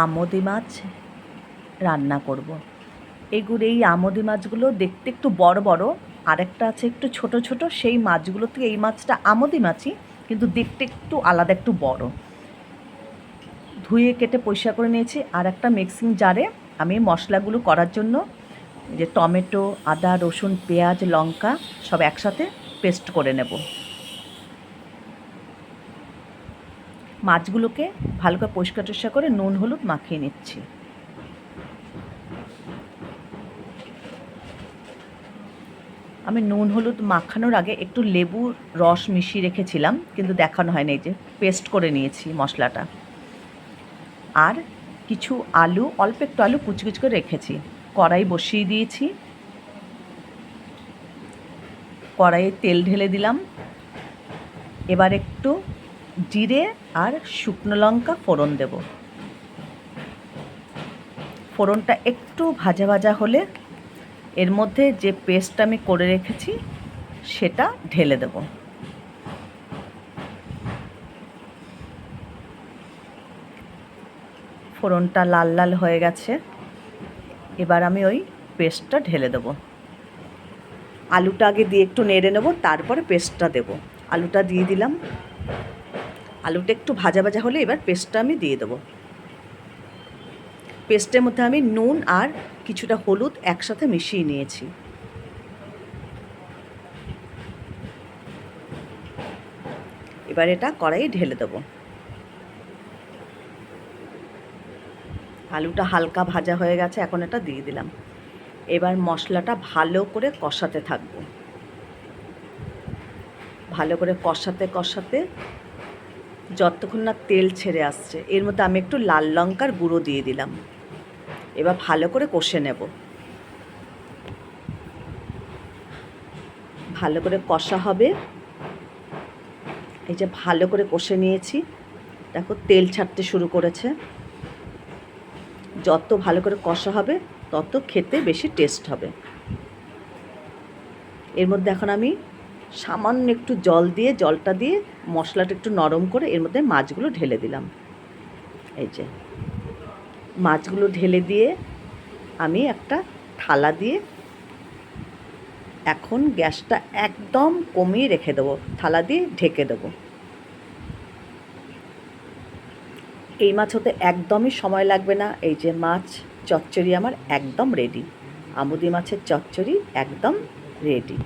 আমোদি মাছ রান্না করব। এই আমোদি মাছগুলো দেখতে একটু বড় বড়, আরেকটা আছে একটু ছোট ছোট। সেই মাছগুলো থেকে এই মাছটা আমোদি মাছই, কিন্তু দেখতে একটু আলাদা, একটু বড়। ধুয়ে কেটে পরিষ্কার করে নিয়েছি। আর একটা মিক্সিং জারে আমি মশলাগুলো করার জন্য যে টমেটো, আদা, রসুন, পেঁয়াজ, লঙ্কা সব একসাথে পেস্ট করে নেব। মাছগুলোকে ভালো করে পরিষ্কার করে নুন হলুদ মাখিয়ে নিচ্ছি। আমি নুন হলুদ মাখানোর আগে একটু লেবুর রস মিশিয়ে রেখেছিলাম, কিন্তু দেখানো হয়নি। এই যে পেস্ট করে নিয়েছি মশলাটা। আর কিছু আলু, অল্প একটু আলু কুচি কুচি করে রেখেছি। কড়াই বসিয়ে দিয়েছি। কড়াইয়ে তেল ঢেলে দিলাম। এবার একটু জিরে আর শুকনো লঙ্কা ফোড়ন দেব। ফোড়নটা একটু ভাজা ভাজা হলে এর মধ্যে যে পেস্টটা আমি করে রেখেছি সেটা ঢেলে দেব। ফোড়নটা লাল লাল হয়ে গেছে। এবার আমি ওই পেস্টটা ঢেলে দেব। আলুটা আগে দিয়ে একটু নেড়ে নেব, তারপরে পেস্টটা দেব। আলুটা দিয়ে দিলাম। আলুটা একটু ভাজা ভাজা হলে এবার পেস্টটা আমি দিয়ে দেবো। পেস্টের মধ্যে আমি নুন আর কিছুটা হলুদ একসাথে মিশিয়ে নিয়েছি। এবার এটা কড়াইয়ে ঢেলে দেবো। আলুটা হালকা ভাজা হয়ে গেছে, এখন এটা দিয়ে দিলাম। এবার মশলাটা ভালো করে কষাতে থাকবো। ভালো করে কষাতে কষাতে যতক্ষণ না তেল ছেড়ে আসছে, এর মধ্যে আমি একটু লাল লঙ্কার গুঁড়ো দিয়ে দিলাম। এবার ভালো করে কষে নেব। ভালো করে কষা হবে। এই যে ভালো করে কষে নিয়েছি, দেখো তেল ছাড়তে শুরু করেছে। যত ভালো করে কষা হবে তত খেতে বেশি টেস্ট হবে। এর মধ্যে এখন আমি সামান্য একটু জল দিয়ে, জলটা দিয়ে মশলাটা একটু নরম করে এর মধ্যে মাছগুলো ঢেলে দিলাম। এই যে মাছগুলো ঢেলে দিয়ে আমি একটা থালা দিয়ে এখন গ্যাসটা একদম কমিয়ে রেখে দেবো। থালা দিয়ে ঢেকে দেবো। এই মাছ হতে একদমই সময় লাগবে না। এই যে মাছ চচ্চড়ি আমার একদম রেডি। আমুদি মাছের চচ্চড়ি একদম রেডি।